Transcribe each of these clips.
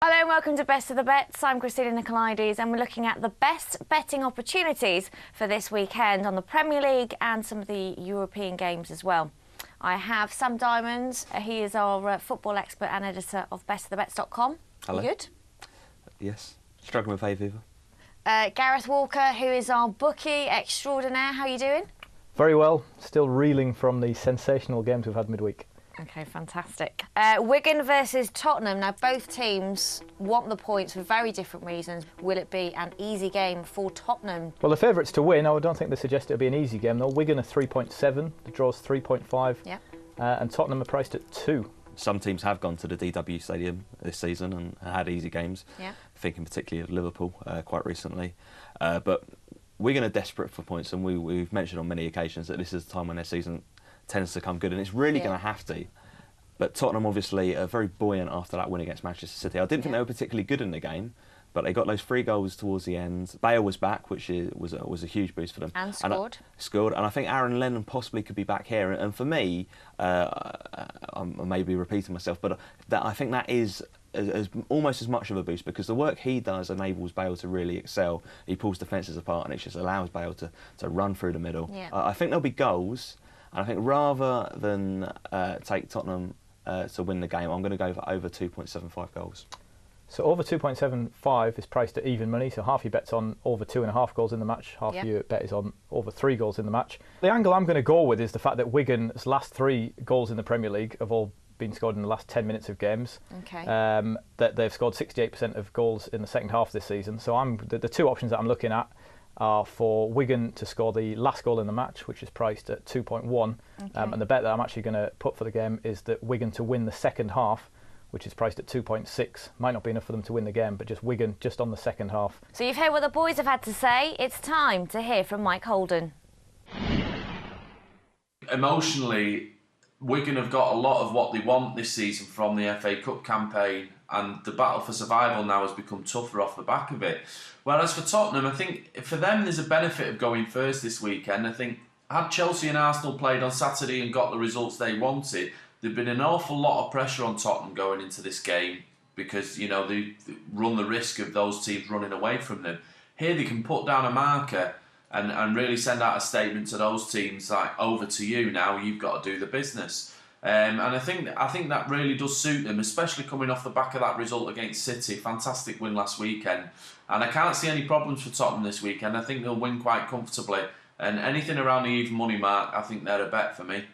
Hello and welcome to Best of the Bets. I'm Christina Nicolaides and we're looking at the best betting opportunities for this weekend on the Premier League and some of the European games as well. I have Sam Diamonds. He is our football expert and editor of bestofthebets.com. Hello. You good? Yes. Struggling with hay fever. Gareth Walker, who is our bookie extraordinaire. How are you doing? Very well. Still reeling from the sensational games we've had midweek. OK, fantastic. Wigan versus Tottenham. Now, both teams want the points for very different reasons. Will it be an easy game for Tottenham? Well, the favourites to win, I don't think they suggest it'll be an easy game, though. Wigan are 3.7, the draw's 3.5, yeah. And Tottenham are priced at 2. Some teams have gone to the DW Stadium this season and had easy games. Yeah. Thinking particularly of Liverpool quite recently. But Wigan are desperate for points, and we've mentioned on many occasions that this is the time when their season tends to come good, and it's really going to have to. But Tottenham obviously are very buoyant after that win against Manchester City. I didn't think they were particularly good in the game, but they got those 3 goals towards the end. Bale was back, which was a huge boost for them. And scored. And I think Aaron Lennon possibly could be back here. And for me, I may be repeating myself, but I think that is almost as much of a boost, because the work he does enables Bale to really excel. He pulls defences apart and it just allows Bale to run through the middle. Yeah. I think there'll be goals. And I think rather than take Tottenham to win the game, I'm going to go for over 2.75 goals. So over 2.75 is priced at even money, so half your bet's on over 2.5 goals in the match, half your bet is on over 3 goals in the match. The angle I'm going to go with is the fact that Wigan's last 3 goals in the Premier League have all been scored in the last 10 minutes of games. Okay. That they've scored 68% of goals in the second half this season. So the 2 options that I'm looking at are for Wigan to score the last goal in the match, which is priced at 2.1. Okay. And the bet that I'm actually going to put for the game is that Wigan to win the second half, which is priced at 2.6. Might not be enough for them to win the game, but just Wigan just on the second half. So you've heard what the boys have had to say. It's time to hear from Mike Holden. Emotionally, Wigan have got a lot of what they want this season from the FA Cup campaign, and the battle for survival now has become tougher off the back of it. Whereas for Tottenham, I think for them there's a benefit of going first this weekend. I think had Chelsea and Arsenal played on Saturday and got the results they wanted, there'd been an awful lot of pressure on Tottenham going into this game, because you know they run the risk of those teams running away from them. Here they can put down a marker and really send out a statement to those teams like, over to you now, you've got to do the business. And I think that really does suit them, especially coming off the back of that result against City. Fantastic win last weekend. And I can't see any problems for Tottenham this weekend. I think they'll win quite comfortably. And anything around the even money mark, I think they're a bet for me.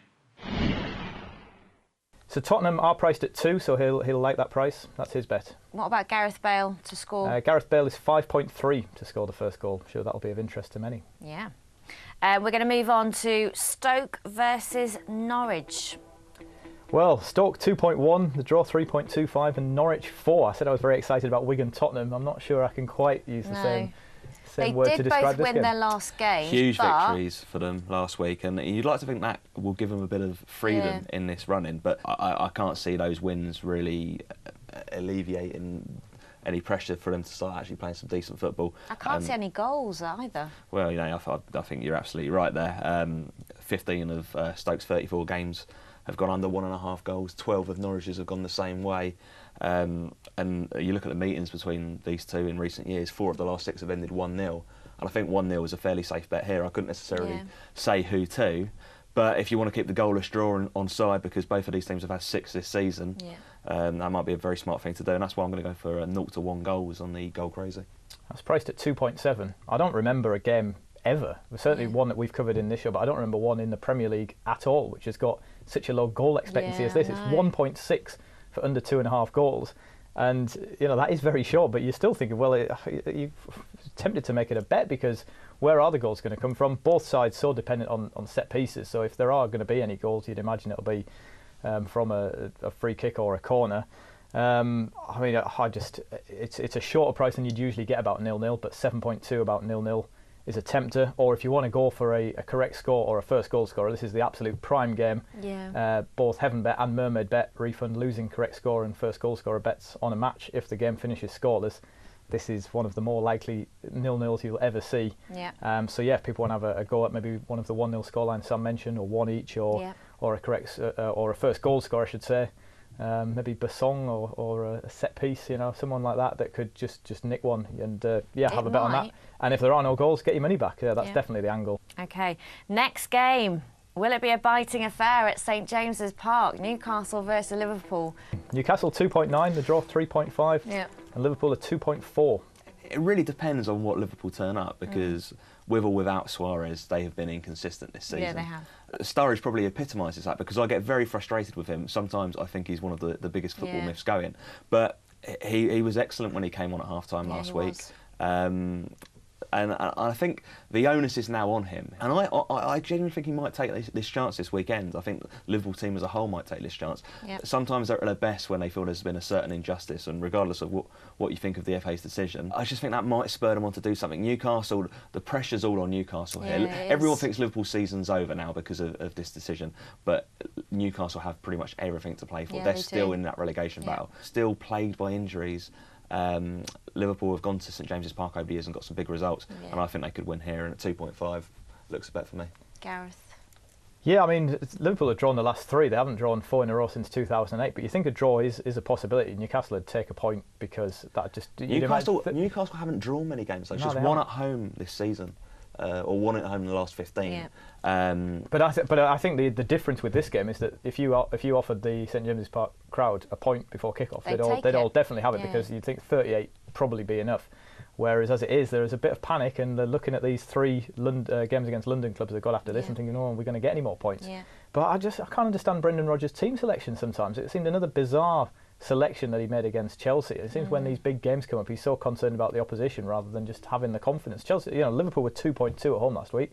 So Tottenham are priced at 2, so he'll like that price. That's his bet. What about Gareth Bale to score? Gareth Bale is 5.3 to score the first goal. I'm sure that'll be of interest to many. Yeah. We're going to move on to Stoke versus Norwich. Well, Stoke 2.1, the draw 3.25, and Norwich 4. I said I was very excited about Wigan Tottenham. I'm not sure I can quite use the same word to describe this game. They did both win their last game. Huge victories for them last week, and you'd like to think that will give them a bit of freedom in this run-in, but I can't see those wins really alleviating any pressure for them to start actually playing some decent football. I can't see any goals either. Well, you know, I think you're absolutely right there. 15 of Stoke's 34 games have gone under 1.5 goals. 12 of Norwich's have gone the same way. And you look at the meetings between these two in recent years, 4 of the last 6 have ended 1-0. And I think 1-0 is a fairly safe bet here. I couldn't necessarily say who to, but if you want to keep the goalless draw on side, because both of these teams have had 6 this season, that might be a very smart thing to do. And that's why I'm going to go for 0-1 goals on the goal crazy. That's priced at 2.7. I don't remember a game ever. Certainly one that we've covered in this show, but I don't remember one in the Premier League at all, which has got such a low goal expectancy as this. It's 1.6 for under 2.5 goals. And, you know, that is very short, but you're still thinking, well, you're tempted to make it a bet, because where are the goals going to come from? Both sides so dependent on set pieces. So if there are going to be any goals, you'd imagine it'll be from a free kick or a corner. I mean, it's a shorter price than you'd usually get about 0-0, but 7.2 about 0-0 is a tempter. Or if you want to go for a correct score or a first goal scorer, this is the absolute prime game. Both Heaven Bet and Mermaid Bet refund losing correct score and first goal scorer bets on a match if the game finishes scoreless. This is one of the more likely 0-0s you'll ever see. So yeah, if people want to have a go at maybe one of the 1-0 scorelines Sam mentioned, or one each, or a correct or a first goal scorer, I should say, maybe Basong or a set piece, someone like that could just nick one and have a bet on that. And if there are no goals, get your money back. That's definitely the angle. Okay, next game. Will it be a biting affair at St James's Park? Newcastle versus Liverpool. Newcastle 2.9, the draw 3.5, and Liverpool a 2.4. It really depends on what Liverpool turn up, because with or without Suarez, they have been inconsistent this season. Yeah, they have. Sturridge probably epitomises that, because I get very frustrated with him. Sometimes I think he's one of the biggest football myths going. But he was excellent when he came on at half-time last week. And I think the onus is now on him. And I genuinely think he might take this chance this weekend. I think the Liverpool team as a whole might take this chance. Yep. Sometimes they're at their best when they feel there's been a certain injustice, and regardless of what you think of the FA's decision, I just think that might spur them on to do something. Newcastle, the pressure's all on Newcastle here. Everyone thinks Liverpool's season's over now because of this decision, but Newcastle have pretty much everything to play for. They're still in that relegation battle, still plagued by injuries. Liverpool have gone to St James's Park over the years and got some big results, and I think they could win here, and at 2.5 looks a bet for me. Gareth? Yeah, I mean, Liverpool have drawn the last 3. They haven't drawn 4 in a row since 2008, but you think a draw is a possibility. Newcastle would take a point because that just... Newcastle haven't drawn many games, though. Just one at home this season. Or one at home in the last 15. But I think the difference with this game is that if you offered the St James's Park crowd a point before kick-off, they'd all definitely have it, because you'd think 38 would probably be enough. Whereas as it is, there is a bit of panic, and they're looking at these 3 games against London clubs they've got after this and thinking, oh, we're going to get any more points. But I can't understand Brendan Rodgers' team selection sometimes. It seemed another bizarre selection that he made against Chelsea. It seems when these big games come up, he's so concerned about the opposition rather than just having the confidence. Chelsea, Liverpool were 2.2 at home last week,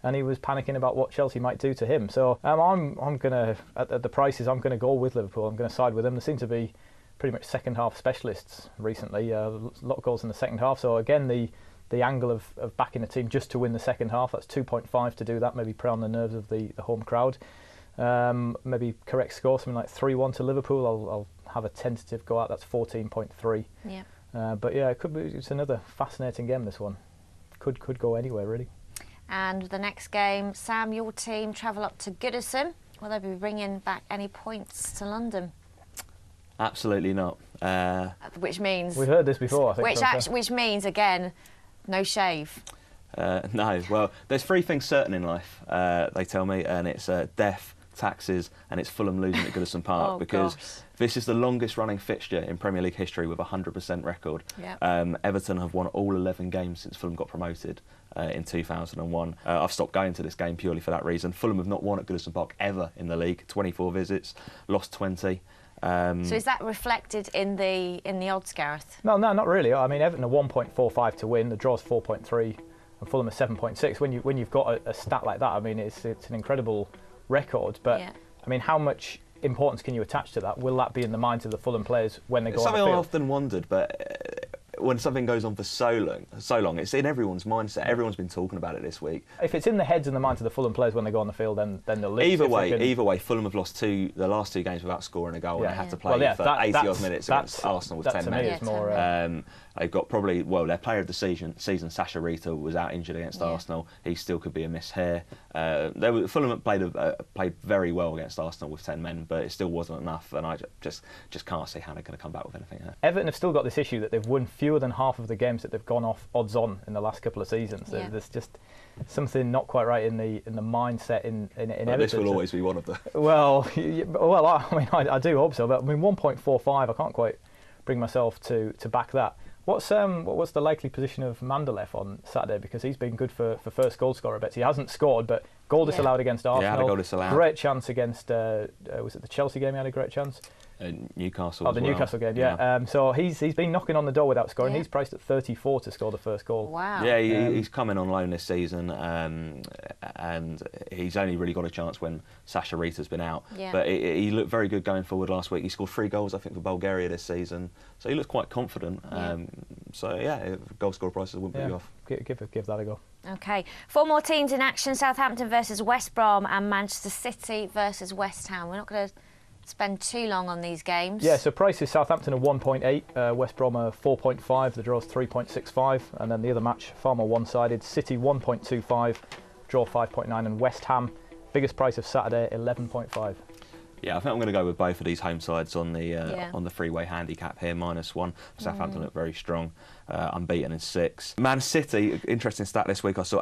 and he was panicking about what Chelsea might do to him. So I'm gonna, at the prices, I'm gonna go with Liverpool. I'm gonna side with them. They seem to be pretty much second half specialists recently. A lot of goals in the second half. So again, the angle of backing a team just to win the second half, that's 2.5 to do that. Maybe prey on the nerves of the home crowd. Maybe correct score, something like 3-1 to Liverpool. I'll have a tentative go out. That's 14.3. But yeah, it's another fascinating game, this one. Could go anywhere, really. And the next game, Sam, your team travel up to Goodison. Will they be bringing back any points to London? Absolutely not. Which means... We've heard this before, I think. Which means, again, no shave. No. Well, there's 3 things certain in life, they tell me, and it's death, taxes, and it's Fulham losing at Goodison Park, because this is the longest running fixture in Premier League history with a 100% record. Everton have won all 11 games since Fulham got promoted in 2001. I've stopped going to this game purely for that reason. Fulham have not won at Goodison Park ever in the league. 24 visits, lost 20. So is that reflected in the odds, Gareth? No, not really. I mean, Everton are 1.45 to win. The draw's 4.3, and Fulham are 7.6. When you've got a stat like that, I mean, it's an incredible record. But I mean, how much importance can you attach to that? Will that be in the minds of the Fulham players when they go on the field? Something I often wondered, but when something goes on for so long, it's in everyone's mindset. Everyone's been talking about it this week. If it's in the heads and the minds of the Fulham players when they go on the field, then they'll lose. Either way, Fulham have lost the last 2 games without scoring a goal, and they had to play for 80 odd minutes against Arsenal with 10 men. They've got their player of the season, Sasha Rita, was out injured against Arsenal. He still could be a miss here. Fulham played very well against Arsenal with 10 men, but it still wasn't enough, and I just can't see how they're going to come back with anything here. Everton have still got this issue that they've won fewer than half of the games that they've gone off odds on in the last couple of seasons. There's just something not quite right in the mindset in Everton. This will always be one of them. Well, I do hope so. But I mean, 1.45, I can't quite bring myself to back that. What's the likely position of Mandalev on Saturday? Because he's been good for first goal scorer bets. He hasn't scored, but goal disallowed against Arsenal. Yeah, had a goal disallowed. Great chance against was it the Chelsea game? He had a great chance. Newcastle. Newcastle game, yeah. So he's been knocking on the door without scoring. He's priced at 34 to score the first goal. Wow. Yeah, he's coming on loan this season, and he's only really got a chance when Sasha Rita's been out. But he looked very good going forward last week. He scored 3 goals, I think, for Bulgaria this season. So he looks quite confident. Goal scorer prices wouldn't put you off. Give that a go. Okay, 4 more teams in action: Southampton versus West Brom and Manchester City versus West Ham. We're not going to spend too long on these games. Yeah, so prices: Southampton are 1.8, West Brom are 4.5, the draw's 3.65, and then the other match far more one-sided: City 1.25, draw 5.9, and West Ham, biggest price of Saturday, 11.5. Yeah, I think I'm going to go with both of these home sides on the freeway handicap here, -1. Southampton look very strong, unbeaten in 6. Man City, interesting stat this week I saw,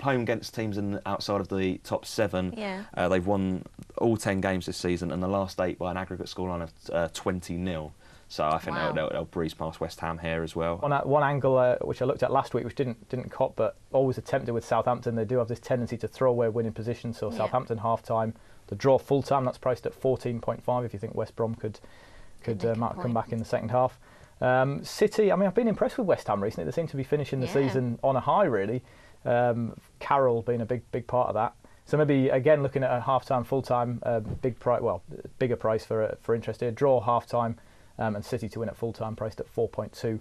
home against teams outside of the top 7. Yeah. They've won all 10 games this season, and the last 8 by an aggregate scoreline of 20-0. So I think they'll breeze past West Ham here as well. One angle which I looked at last week, which didn't cop, but always attempted with Southampton, they do have this tendency to throw away winning positions. So Southampton half-time, the draw full-time, that's priced at 14.5 if you think West Brom could come back in the second half. City, I mean, I've been impressed with West Ham recently. They seem to be finishing the season on a high, really. Carroll being a big part of that. So maybe, again, looking at a half-time, full-time, bigger price for interest here. Draw half-time. And City to win at full-time, priced at 4.2.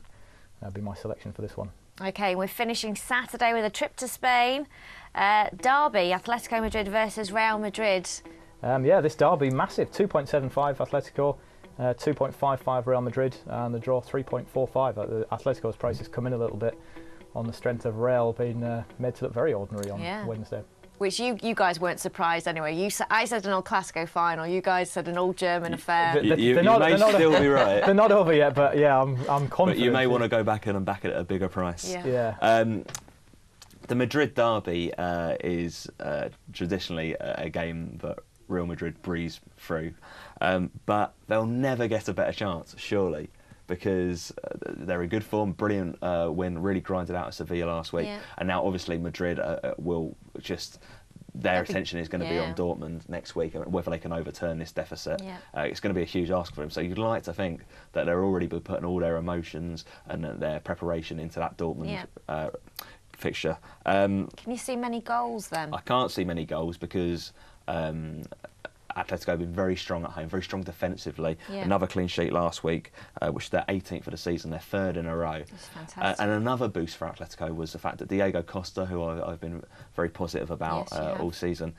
That'd be my selection for this one. OK, we're finishing Saturday with a trip to Spain. Derby, Atletico Madrid versus Real Madrid. This derby, massive. 2.75 Atletico, 2.55 Real Madrid, and the draw 3.45. Atletico's prices come in a little bit on the strength of Real being made to look very ordinary on Wednesday. Which you guys weren't surprised anyway. I said an Old Clasico final. You guys said an All German affair. You may still be right. They're not over yet, but yeah, I'm confident. But you may want to go back in and back it at a bigger price. Yeah. The Madrid derby is traditionally a game that Real Madrid breeze through, but they'll never get a better chance, surely, because they're in good form. Brilliant win, really grinded out at Sevilla last week, and now obviously Madrid will just. Their attention is going to be on Dortmund next week, and whether they can overturn this deficit. It's going to be a huge ask for them. So you'd like to think that they're already putting all their emotions and their preparation into that Dortmund fixture. Can you see many goals then? I can't see many goals because Atletico have been very strong at home, very strong defensively. Another clean sheet last week, which they're 18th for the season, they're 3rd in a row. That's fantastic. And another boost for Atletico was the fact that Diego Costa, who I've been very positive about all season,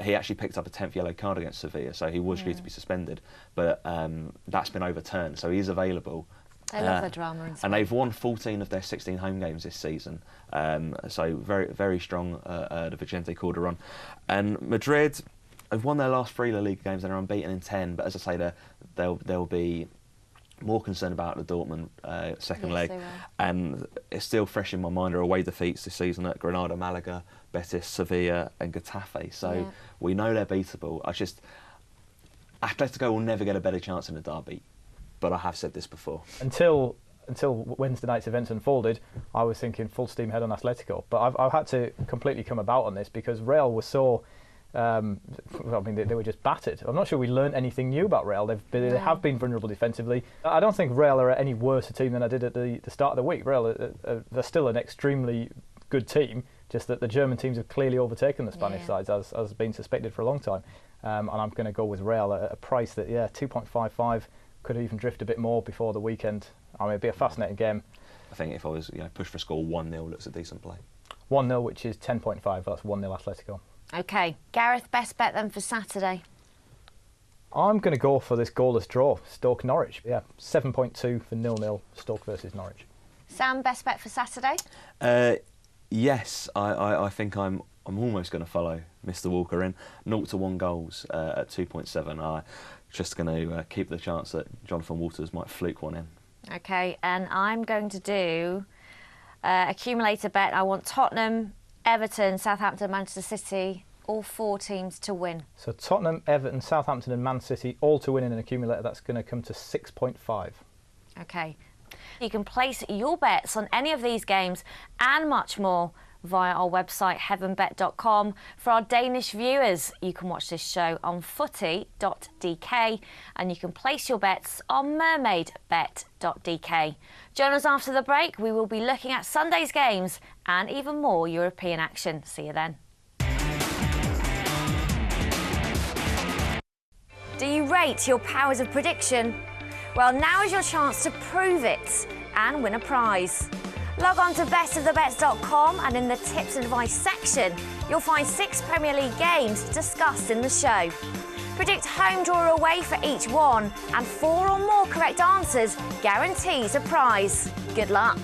he actually picked up a 10th yellow card against Sevilla, so he was due to be suspended. But that's been overturned, so he's available. They love the drama in Spain. And they've won 14 of their 16 home games this season. So very, very strong, the Vicente Calderón. And Madrid, they've won their last 3 La Liga games and are unbeaten in 10. But as I say, they'll be more concerned about the Dortmund second leg. And it's still fresh in my mind are away defeats this season at Granada, Malaga, Betis, Sevilla and Getafe. So we know they're beatable. Atletico will never get a better chance in the derby. But I have said this before. Until Wednesday night's events unfolded, I was thinking full steam ahead on Atletico. But I've had to completely come about on this because Real was so... they were just battered. I'm not sure we learnt anything new about Real. They have been vulnerable defensively. I don't think Real are any worse a team than I did at the start of the week. Real, they're still an extremely good team, just that the German teams have clearly overtaken the Spanish sides, as has been suspected for a long time. And I'm going to go with Real at a price that, 2.55, could even drift a bit more before the weekend. I mean, it'd be a fascinating game. I think if I was push for a score, 1-0 looks a decent play. 1-0, which is 10.5. That's 1-0 Atletico. OK. Gareth, best bet then for Saturday? I'm going to go for this goalless draw, Stoke-Norwich. 7.2 for 0-0, Stoke versus Norwich. Sam, best bet for Saturday? Yes, I think I'm almost going to follow Mr Walker in. 0-1 goals at 2.7. I'm just going to keep the chance that Jonathan Walters might fluke one in. OK, and I'm going to do accumulator bet. I want Tottenham, Everton, Southampton, Manchester City, all 4 teams to win. So Tottenham, Everton, Southampton and Man City all to win in an accumulator. That's going to come to 6.5. OK. You can place your bets on any of these games and much more via our website heavenbet.com. For our Danish viewers, you can watch this show on footy.dk and you can place your bets on mermaidbet.dk. Join us after the break. We will be looking at Sunday's games and even more European action. See you then. Do you rate your powers of prediction? Well, now is your chance to prove it and win a prize. Log on to bestofthebets.com and in the tips and advice section, you'll find 6 Premier League games discussed in the show. Predict home, draw, or away for each one, and 4 or more correct answers guarantees a prize. Good luck.